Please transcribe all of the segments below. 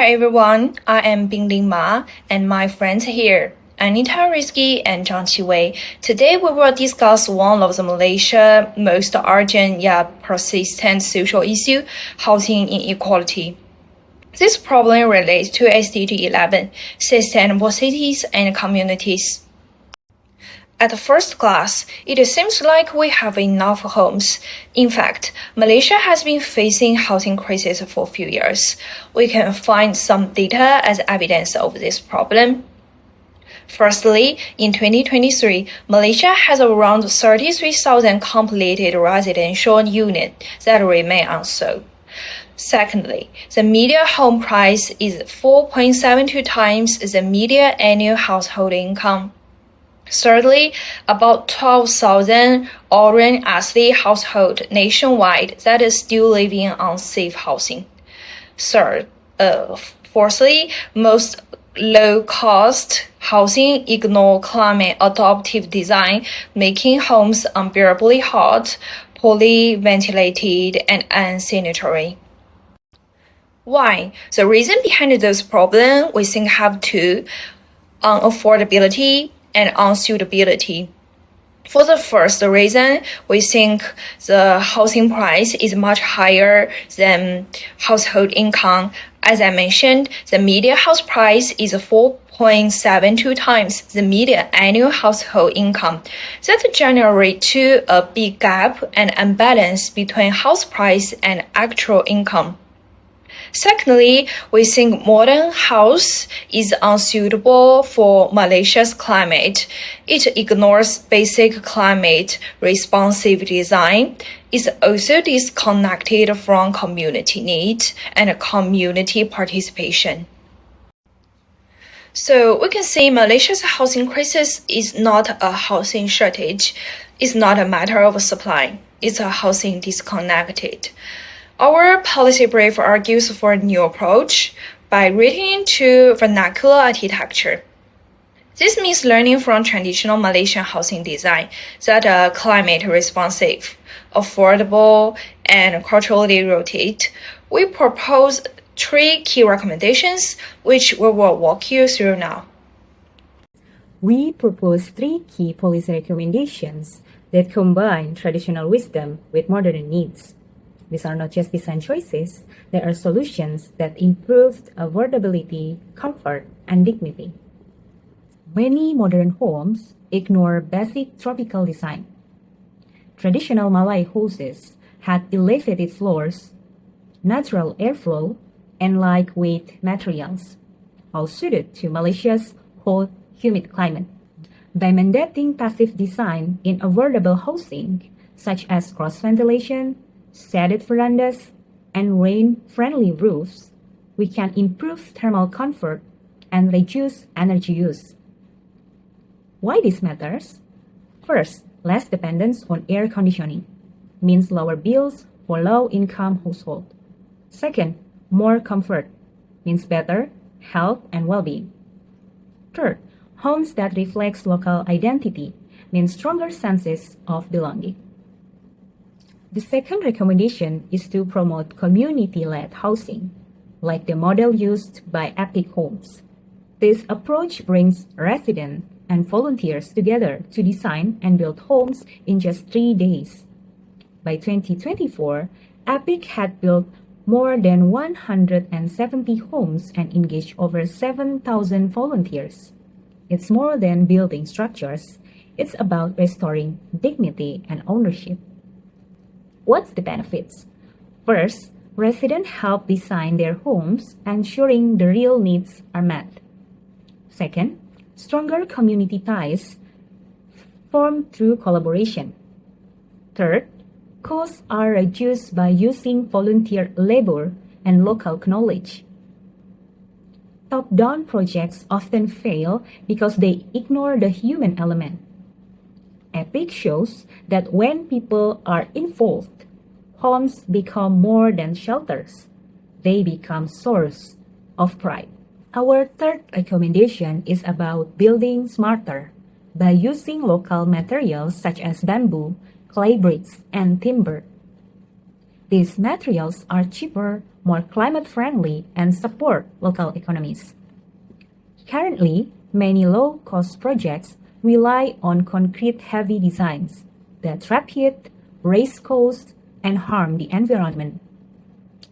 Hi everyone, I am Bingling Ma and my friends here, Anita Rizky and Zhang Qiwei. Today we will discuss one of the Malaysia most urgent yet persistent social issue, housing inequality. This problem relates to SDG 11, sustainable cities and communities. At first glance, it seems like we have enough homes. In fact, Malaysia has been facing housing crisis for a few years. We can find some data as evidence of this problem. Firstly, in 2023, Malaysia has around 33,000 completed residential units that remain unsold. Secondly, the median home price is 4.72 times the median annual household income. Thirdly, about 12,000 Orient athlete households nationwide that is still living in unsafe housing. Fourthly, most low-cost housing ignore climate adaptive design, making homes unbearably hot, poorly ventilated, and unsanitary. Why? The reason behind this problem we think have two: unaffordability and unsuitability. For the first reason, we think the housing price is much higher than household income. As I mentioned, the median house price is 4.72 times the median annual household income. That generates a big gap and imbalance between house price and actual income. Secondly, we think modern house is unsuitable for Malaysia's climate. It ignores basic climate responsive design. It's also disconnected from community needs and community participation. So we can see Malaysia's housing crisis is not a housing shortage. It's not a matter of supply. It's a housing disconnected. Our policy brief argues for a new approach by returning to vernacular architecture. This means learning from traditional Malaysian housing design that are climate responsive, affordable, and culturally rooted. We propose 3 key recommendations, which we will walk you through now. We propose 3 key policy recommendations that combine traditional wisdom with modern needs. These are not just design choices, they are solutions that improve affordability, comfort, and dignity. Many modern homes ignore basic tropical design. Traditional Malay houses had elevated floors, natural airflow, and lightweight materials, all suited to Malaysia's hot, humid climate. By mandating passive design in affordable housing, such as cross ventilation, shaded verandas, and rain-friendly roofs, we can improve thermal comfort and reduce energy use. Why this matters? First, less dependence on air conditioning means lower bills for low-income households. Second, more comfort means better health and well-being. Third, homes that reflect local identity means stronger senses of belonging. The second recommendation is to promote community-led housing, like the model used by Epic Homes. This approach brings residents and volunteers together to design and build homes in just 3 days. By 2024, Epic had built more than 170 homes and engaged over 7,000 volunteers. It's more than building structures, it's about restoring dignity and ownership. What's the benefits? First, residents help design their homes, ensuring the real needs are met. Second, stronger community ties formed through collaboration. Third, costs are reduced by using volunteer labor and local knowledge. Top-down projects often fail because they ignore the human element. Epic shows that when people are involved, homes become more than shelters. They become source of pride. Our third recommendation is about building smarter by using local materials such as bamboo, clay bricks, and timber. These materials are cheaper, more climate-friendly, and support local economies. Currently, many low-cost projects rely on concrete-heavy designs that trap heat, raise costs, and harm the environment.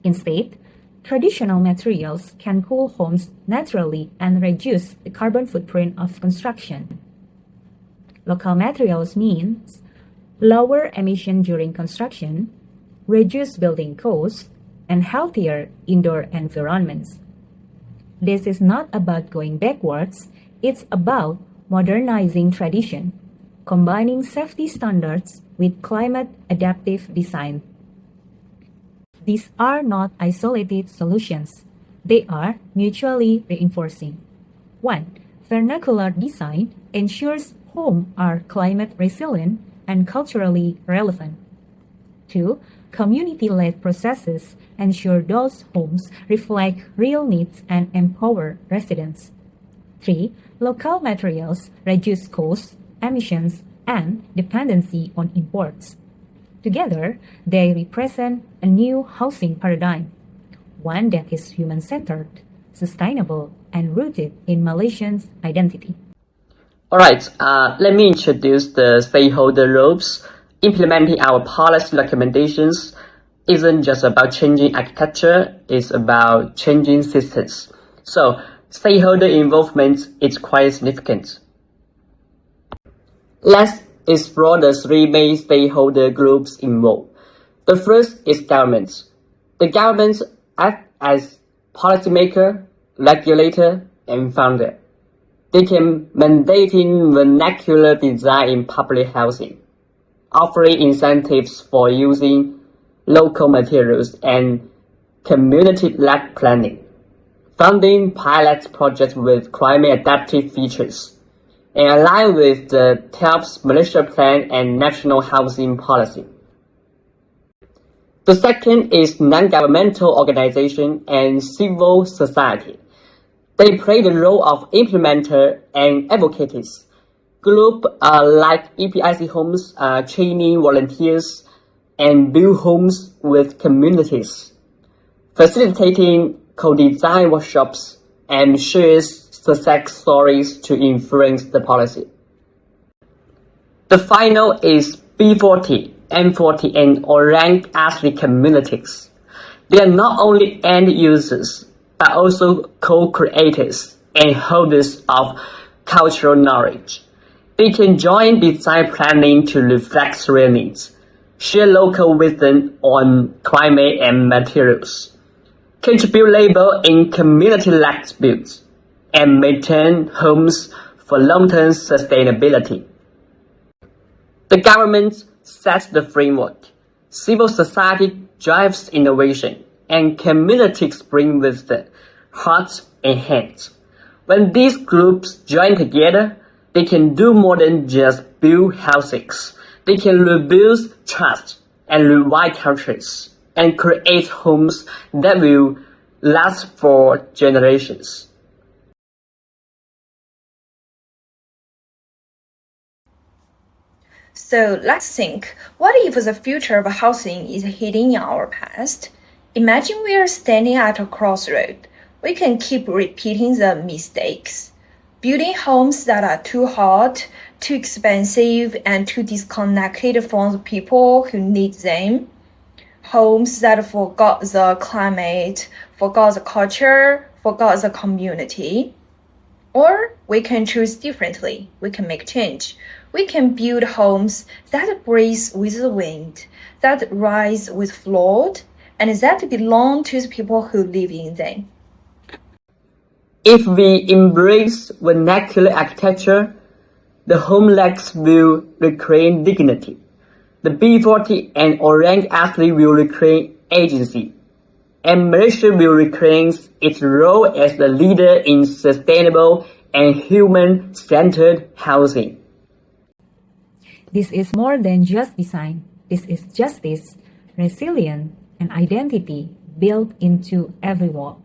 Instead, traditional materials can cool homes naturally and reduce the carbon footprint of construction. Local materials means lower emission during construction, reduced building costs, and healthier indoor environments. This is not about going backwards, it's about modernizing tradition, combining safety standards with climate-adaptive design. These are not isolated solutions. They are mutually reinforcing. 1. Vernacular design ensures homes are climate resilient and culturally relevant. 2. Community-led processes ensure those homes reflect real needs and empower residents. 3. Local materials reduce costs, emissions, and dependency on imports. Together, they represent a new housing paradigm, one that is human-centered, sustainable, and rooted in Malaysians' identity. Alright, let me introduce the stakeholder roles. Implementing our policy recommendations isn't just about changing architecture, it's about changing systems. So, stakeholder involvement is quite significant. Let's explore the three main stakeholder groups involved. The first is government. The government acts as policymaker, regulator, and funder. They can mandating vernacular design in public housing, offering incentives for using local materials and community-led planning, funding pilot projects with climate-adaptive features, and align with the TELP's Malaysia Plan and National Housing Policy. The second is non-governmental organization and civil society. They play the role of implementer and advocates. Groups like EPIC Homes training volunteers and build homes with communities, facilitating co-design workshops and shares success stories to influence the policy. The final is B40, M40, and Orang Asli communities. They are not only end users, but also co-creators and holders of cultural knowledge. They can join design planning to reflect real needs, share local wisdom on climate and materials, contribute labor in community-led builds, and maintain homes for long-term sustainability. The government sets the framework, civil society drives innovation, and communities bring wisdom, heart, and hands. When these groups join together, they can do more than just build houses. They can rebuild trust and rewrite cultures and create homes that will last for generations. So let's think, what if the future of housing is hidden in our past? Imagine we are standing at a crossroad. We can keep repeating the mistakes. Building homes that are too hot, too expensive, and too disconnected from the people who need them. Homes that forgot the climate, forgot the culture, forgot the community. Or we can choose differently. We can make change. We can build homes that breathe with the wind, that rise with flood, and that belong to the people who live in them. If we embrace vernacular architecture, the homeless will reclaim dignity. The B40 and Orang Asli will reclaim agency. And Malaysia will reclaim its role as the leader in sustainable and human-centered housing. This is more than just design. This is justice, resilience, and identity built into every wall.